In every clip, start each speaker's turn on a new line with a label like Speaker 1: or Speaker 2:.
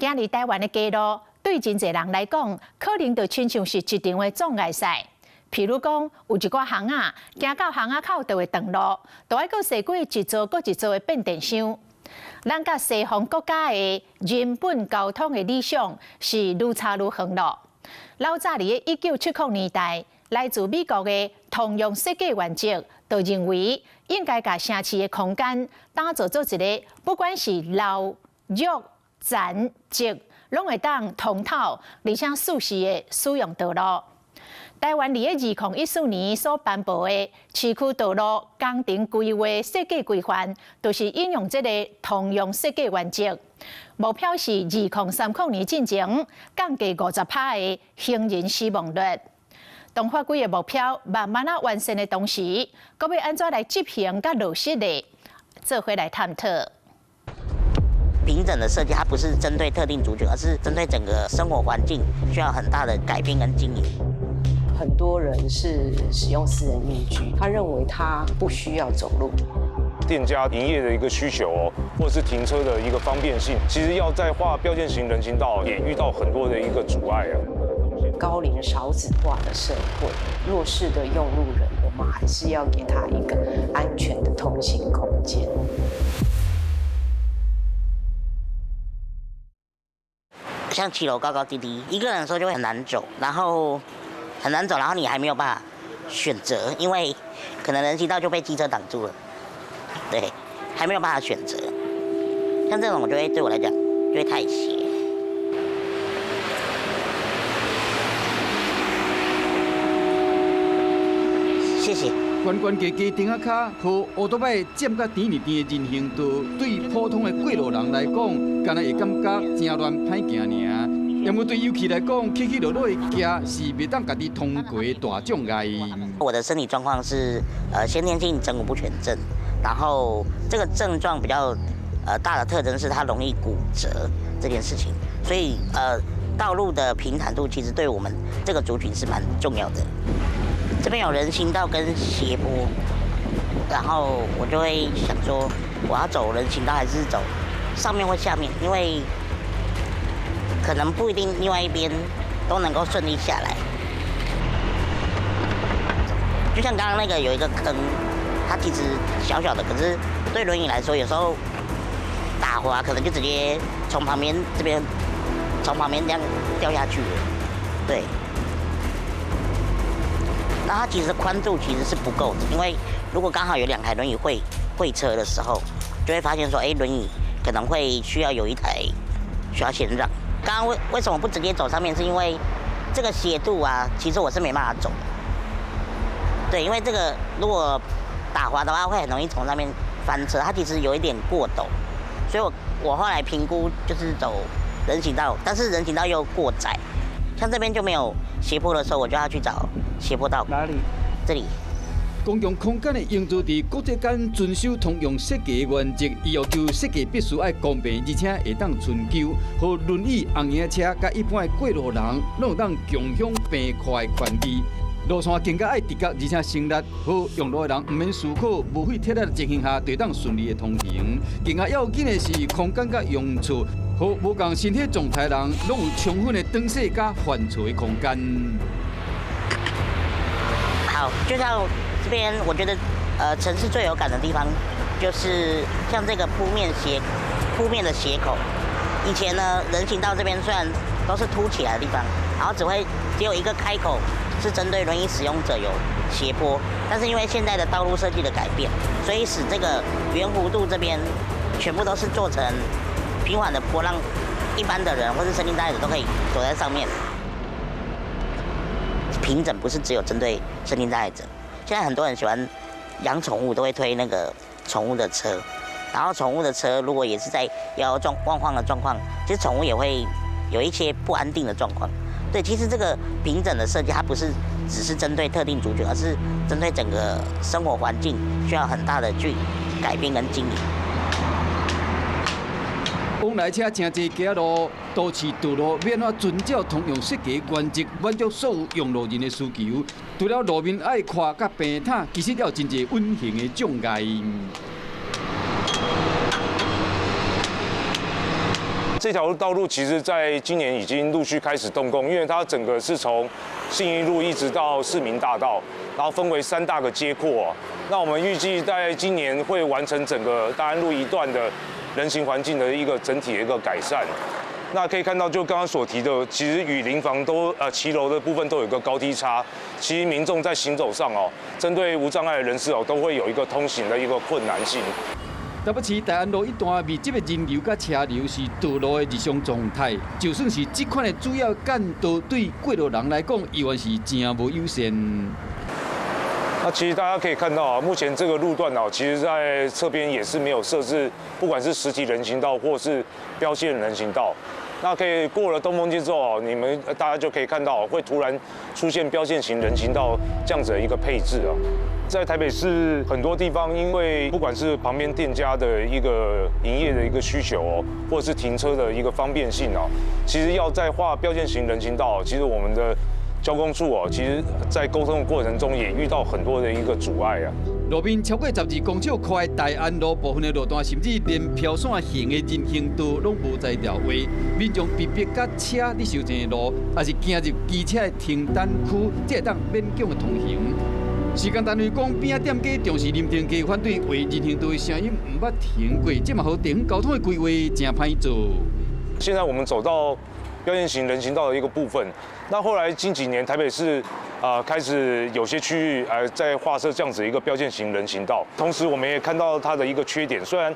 Speaker 1: 今日台灣的街路，對真濟人來講，可能就親像是一場的障礙賽。譬如講，有一寡巷仔，行到巷仔口就會斷路，就愛閣設幾一座閣一座的變電箱。咱甲西方國家的人本交通的理想是愈差愈遠咯。老早伫1970年代，來自美國的通用設計原則，就認為應該甲城市的空間打造做一個，不管是老、弱、殘、疾，攏會當通透，而且舒適的使用道路。台灣伫2014年所頒布的市區道路工程規劃設計規範，就是引用這個通用設計原則。目標是2030年進前降低50%的行人死亡率。當法規的目標慢慢完成的同時，閣要安怎來執行甲落實呢？做伙來探討。
Speaker 2: 平整的設計，它不是針對特定族群，而是針對整個生活環境，需要很大的改變跟經營。
Speaker 3: 很多人是使用私人運具，他認為他不需要走路。
Speaker 4: 店家營業的一個需求或者是停車的一個方便性，其實要在畫標線型人行道也遇到很多的一個阻礙啊。
Speaker 3: 高齡少子化的社會，弱勢的用路人，我們還是要給他一個安全的通行空間。
Speaker 2: 像騎樓高高低低，一個人的時候就會很難走，然後你還沒有辦法選擇，因為可能人行道就被機車擋住了，對，還沒有辦法選擇。像這種，我就會對我來講就會太斜。謝謝。
Speaker 5: 懸懸低低停仔卡和烏多擺佔甲甜二甜的人行道，對普通的過路人來講，敢若會感覺真亂歹行爾。因為對遊客來講，起起落落的行是袂當家己通過的大障礙。
Speaker 2: 我的身體狀況是先天性枕骨不全症，然後這個症狀比較大的特徵是它容易骨折這件事情，所以道路的平坦度其實對我們這個族群是蠻重要的。這邊有人行道跟斜坡，然後我就會想說，我要走人行道還是走上面或下面，因為可能不一定另外一邊都能夠順利下來。就像剛剛那個有一個坑，它其實小小的，可是對輪椅來說，有時候打滑可能就直接從旁邊這邊這樣掉下去了，對。那它其實寬度其實是不夠的，因為如果剛好有2台輪椅會車的時候，就會發現說，輪椅可能會需要有一台需要先讓。剛剛為什麼不直接走上面？是因為這個斜度啊，其實我是沒辦法走的。對，因為這個如果打滑的話，會很容易從上面翻車，它其實有一點過陡，所以我後來評估就是走人行道，但是人行道又過窄，像這邊就沒有斜坡的時候，我就要去找斜坡道。哪裡？這裡。
Speaker 5: 公共空間的營造在國際間遵守通用設計的原則，伊要求設計必須愛公平，而且會當春秋，和輪椅、紅眼車甲一般的過路人，攏有當共享平快的權利。路線更加愛直角，而且省力，好用路的人唔免思考，無費鐵力的情形下，就當順利的通行。更加要緊的是空間甲用處，和無共身體狀態的人，攏有充分的轉勢甲犯錯的空間。
Speaker 2: 好，就像這邊，我覺得城市最有感的地方，就是像這個鋪面的斜口。以前呢，人行道這邊雖然都是凸起來的地方，然後只有一個開口是針對輪椅使用者有斜坡，但是因為現在的道路設計的改變，所以使這個圓弧度這邊全部都是做成平緩的坡，讓一般的人或是身心障礙者都可以走在上面。平整不是只有針對身心障礙者，現在很多人喜歡養寵物，都會推那個寵物的車，然後寵物的車如果也是在搖搖晃晃的狀況，其實寵物也會有一些不安定的狀況。對，其實這個平整的設計，它不是只是針對特定族群，而是針對整個生活環境，需要很大的去改變跟經營。
Speaker 5: 往來車真濟行路，都市道路要安怎遵照通用設計原則，滿足所有用路人的需求。除了路面愛寬甲平坦，其實還有真濟隱形的障礙。
Speaker 4: 這條道路其實在今年已經陸續開始動工，因為它整個是從信義路一直到市民大道，然後分為3大個街廓。那我們預計在今年會完成整個大安路一段的人行環境的一個整體的一個改善。那可以看到，就剛剛所提的，其實與鄰房都騎樓的部分都有一個高低差，其實民眾在行走上針對無障礙的人士都會有一個通行的一個困難性。
Speaker 5: 台北市大安路一段密集的人流甲車流是道路的日常狀態，就算是這款的主要幹道，對過路人來講，依然是真無友善。
Speaker 4: 那其實大家可以看到目前這個路段其實在側邊也是沒有設置，不管是實體人行道或是標線人行道。那可以過了東風街之後大家就可以看到會突然出現標線型人行道這樣子的一個配置在台北市很多地方，因為不管是旁邊店家的一個營業的一個需求或者是停車的一個方便性其實要再畫標線型人行道，其實我們的交工處其實在溝通的過程中也遇到很多的一個阻礙
Speaker 5: 路面超過12公尺寬的大安路部分的路段，甚至連飄線型的人行道攏無在調位，民眾被逼甲車你修正的路，也是行入機車的停單區，才會當勉強的通行。時間單位講，邊仔店家重視臨停街反對為人行道的聲音，唔捌停過，這嘛和地方交通的規劃真歹做。
Speaker 4: 現在我們走到標線型人行道的一個部分，那後來近幾年台北市開始有些區域在劃設這樣子一個標線型人行道，同時我們也看到它的一個缺點，雖然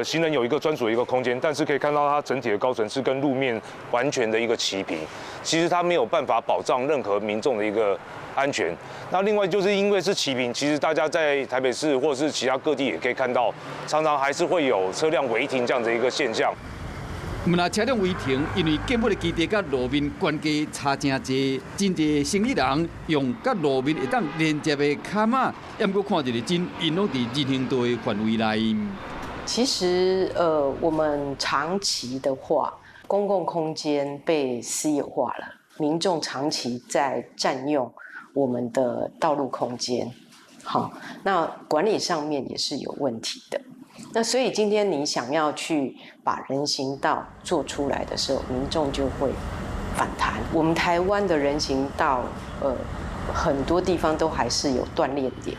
Speaker 4: 行人有一個專屬的一個空間，但是可以看到它整體的高層是跟路面完全的一個齊平，其實它沒有辦法保障任何民眾的一個安全。那另外就是因為是齊平，其實大家在台北市或者是其他各地也可以看到，常常還是會有車輛違停這樣的一個現象。
Speaker 5: 毋若車輛違停，因為建築的基地甲路面關係差真濟，真濟生意人用甲路面會當連接的卡馬，也毋過看一個真，因攏佇人行道的範圍內。
Speaker 3: 其實我們長期的話，公共空間被私有化了，民眾長期在佔用我們的道路空間，好，那管理上面也是有問題的。那所以今天你想要去把人行道做出來的時候，民眾就會反彈。我們台灣的人行道，很多地方都還是有斷裂點。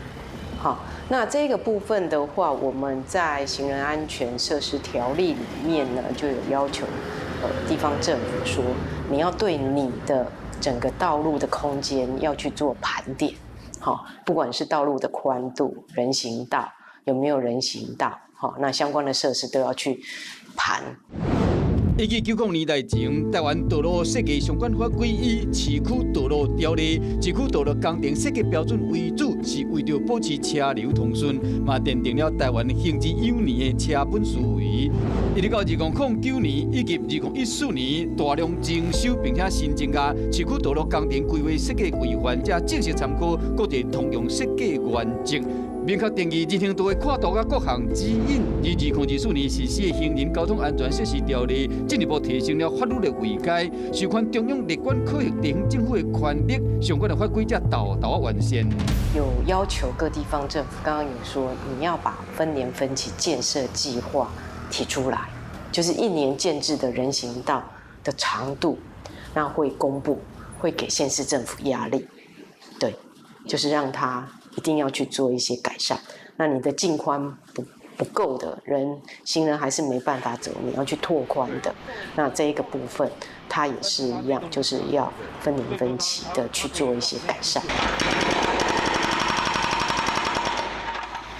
Speaker 3: 好，那這個部分的話，我們在行人安全設施條例裡面呢，就有要求，地方政府說，你要對你的整個道路的空間要去做盤點。好，不管是道路的寬度、人行道有沒有人行道。好，那相關的設施都要去盤。
Speaker 5: 依據90年代前，台灣道路設計相關法規以市區道路條例、市區道路工程設計標準為主，是為了保持車流通順，嘛奠定了台灣行之有年的車本思維。一直到2009年以及2014年，大量徵收並且新增加市區道路工程規劃設計規範，才正式參考國際通用設計原則。明確定義人行道的跨度甲各項指引，而2014年實施的《行人交通安全設施條例》，進一步提升了法律的位階，授權中央立管考核地方政府的權力，相關的法規才豆豆完善。
Speaker 3: 有要求各地方政府，剛剛有說你要把分年分期建設計劃提出來，就是1年建置的人行道的長度，那會公布，會給縣市政府壓力，對，就是讓他一定要去做一些改善。那你的徑寬不夠的行人還是沒辦法走，你要去拓寬的。那這一個部分，它也是一樣，就是要分年分期的去做一些改善。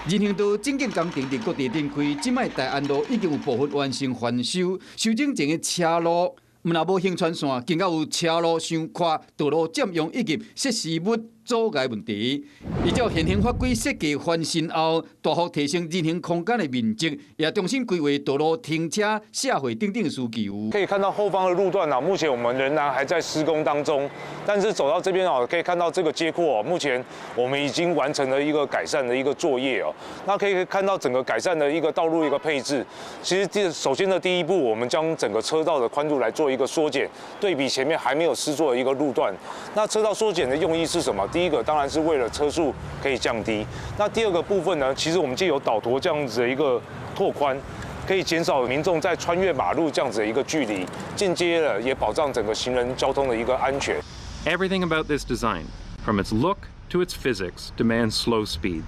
Speaker 5: 人行道整建工程在各地展開，即賣大安路已經有部分完成翻修，修整前的車路。若無行穿線，更加有車路傷寬、道路佔用以及設施物阻礙問題。依照現行法規設計翻新後，大幅提升人行空間的面積，也重新規劃道路停車、社會等等的需求。
Speaker 4: 可以看到後方的路段目前我們仍然還在施工當中。但是走到這邊可以看到這個街廓目前我們已經完成了一個改善的一個作業那可以看到整個改善的一個道路一個配置。其實首先的第一步，我們將整個車道的寬度來做一個縮減，對比前面還沒有施作的一個路段。那車道縮減的用意是什麼？第一個當然是為了車速可以降低。那第二個部分呢，其實我們藉由導舵這樣子的一個拓寬，可以減少民眾在穿越馬路這樣子的一個距離，間接的也保障整個行人交通的一個安全。
Speaker 6: Everything about this design, from its look to its physics, demands slow speed.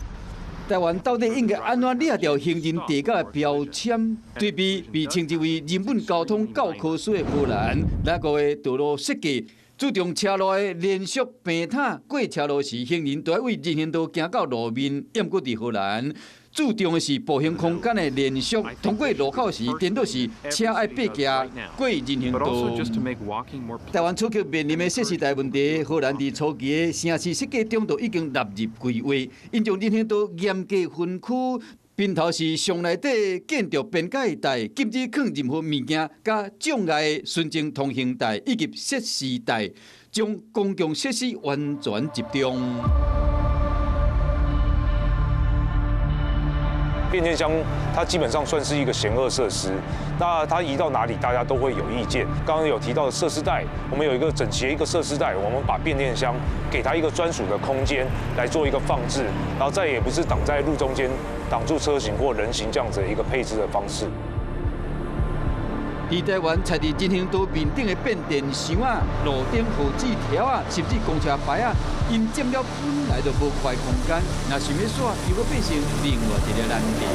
Speaker 5: 台灣到底應該安怎掠掉行人地價的標籤？對比被稱之為日本交通教科書的荷蘭，那個的道路設計注重車路的連續平坦，過車路時行人都要為人行道行到路面。要過在荷蘭，注重的是步行空間的連續，通過路口時顛倒時車要爬行過人行道。台灣初期面臨的設施大問題，荷蘭在初期的城市設計中就已經納入規劃，因將人行道嚴格分區。並頭是上內底建築邊界帶，禁止放任何物件、甲障礙的純正通行帶以及設施帶，將公共設施完全集中。
Speaker 4: 變電箱它基本上算是一個嫌惡設施，那它移到哪裡，大家都會有意見。剛剛有提到的設施帶，我們有一個整齊的一個設施帶，我們把變電箱給它一個專屬的空間來做一個放置，然後再也不是擋在路中間，擋住車行或人行這樣子的一個配置的方式。
Speaker 5: 在台灣，採在人行道面頂的變電箱啊、路頂號誌條啊，甚至公車牌啊，因佔了本來就無塊空間，那想要耍，又會變成另外一個難題。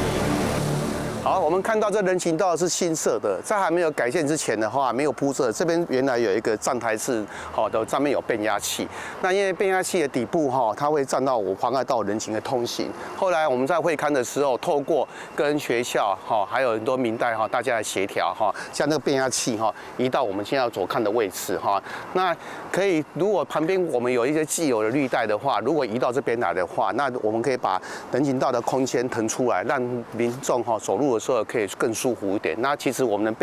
Speaker 7: 好，我們看到這人行道是新設的，在還沒有改建之前的話，沒有鋪設。這邊原來有一個站台是好的，上面有變壓器。那因為變壓器的底部哈，它會占到我妨礙到人行的通行。後來我們在會勘的時候，透過跟學校哈，還有很多民代哈，大家來協調哈，將這個變壓器哈移到我們現在所看的位置哈。那可以，如果旁邊我們有一些既有的綠帶的話，如果移到這邊來的話，那我們可以把人行道的空間騰出來，讓民眾哈走路的時候可以更舒服一點。那其實我們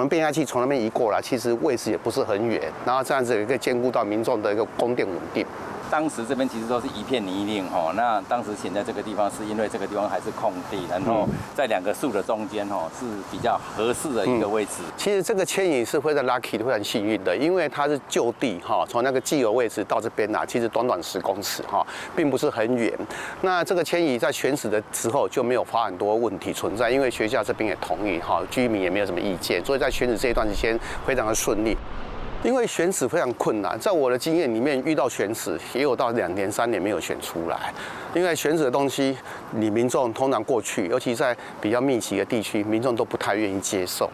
Speaker 7: 變壓器從那邊移過來，其實位置也不是很遠，然後這樣子也可以兼顧到民眾的一個供電穩定。
Speaker 8: 當時這邊其實都是一片泥濘哈，那當時選在這個地方是因為這個地方還是空地，然後在兩個樹的中間哈是比較合適的一個位置。
Speaker 7: 其實這個牽引是非常 lucky 的，非常幸運的，因為它是就地哈，從那個既有位置到這邊來，其實短短10公尺哈，並不是很遠。那這個牽引在選址的時候就沒有發很多問題存在，因為學校這邊也同意哈，居民也沒有什麼意見，所以在選址這一段時間非常的順利。因為選址非常困難，在我的經驗裡面，遇到選址也有到2年3年沒有選出來。因為選址的東西，你民眾通常過去，尤其在比較密集的地區，民眾都不太願意接受。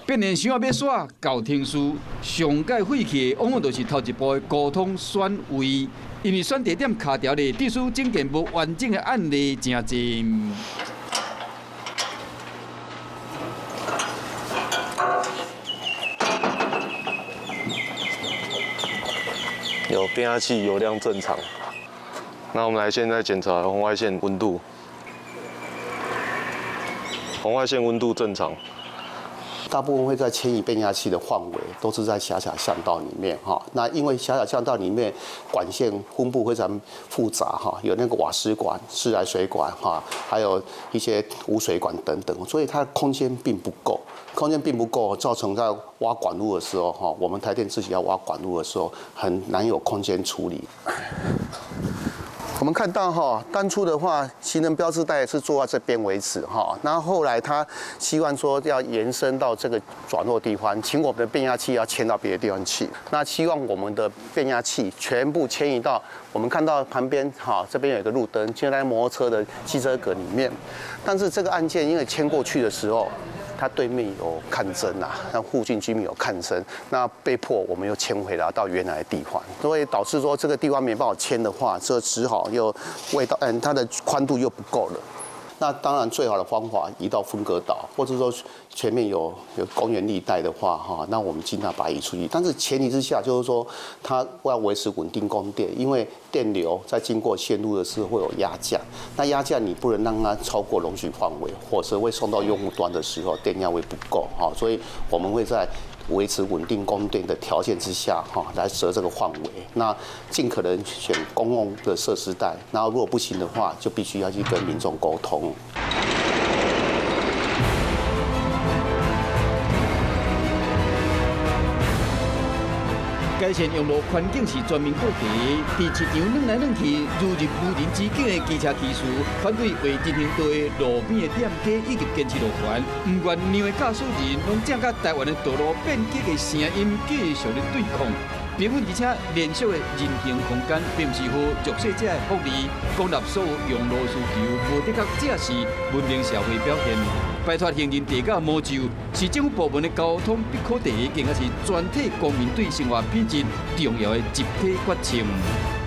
Speaker 5: 變電箱要耍交通事，上蓋廢棄的往往就是頭一步的交通選位，因為選地點卡條的地書證件無完整的案例真濟。
Speaker 9: 有变压器油量正常，那我們來現在檢查紅外線溫度，紅外線溫度正常。
Speaker 7: 大部分會在牽引變壓器的範圍都是在狹小巷道裡面哈。那因為狹小巷道裡面管線分布非常複雜哈，有那個瓦斯管、自來水管哈，還有一些污水管等等，所以它的空間並不夠。空間並不夠，造成在挖管路的時候哈，我們台電自己要挖管路的時候很難有空間處理。我們看到哈，當初的話，行人標誌帶是做到這邊為止哈，然後後來他希望說要延伸到這個轉弱地方，請我們的變壓器要遷到別的地方去。那希望我們的變壓器全部遷移到我們看到旁邊哈，這邊有一個路燈，就在摩托車的汽車格裡面。但是這個案件因為遷過去的時候，他對面有抗爭啊，那附近居民有抗爭，那被迫我們又遷回來到原來的地方，所以導致說這個地方沒辦法遷的話，這只好又它的寬度又不夠了。那當然最好的方法移到分隔島，或者說前面有公園綠帶的話哈，那我們盡量把它移出去。但是前提之下就是說，它要維持穩定供電，因為電流在經過線路的時候會有壓降，那壓降你不能讓它超過容許範圍，或者會送到用戶端的時候電量會不夠哈，所以我們會在維持穩定供電的條件之下哈，來設這個範圍。那盡可能選公共的設施帶，然後如果不行的話，就必須要去跟民眾溝通。
Speaker 5: 該線用路環境是全面布地，在市場轉來轉去，如入無人之境的機車騎士，反對違進行道的路邊的店家以及堅持路權，唔願讓的駕駛人攏正甲台灣的道路變革的聲音繼續的對抗。平穩而且連續的人行空間，並不是予弱勢者的福利，公立所有用路需求無的確這是文明社會表現。擺脫行人地價魔咒，是政府部門的交通不可第，更加是全體公民對生活品質重要的集體決心。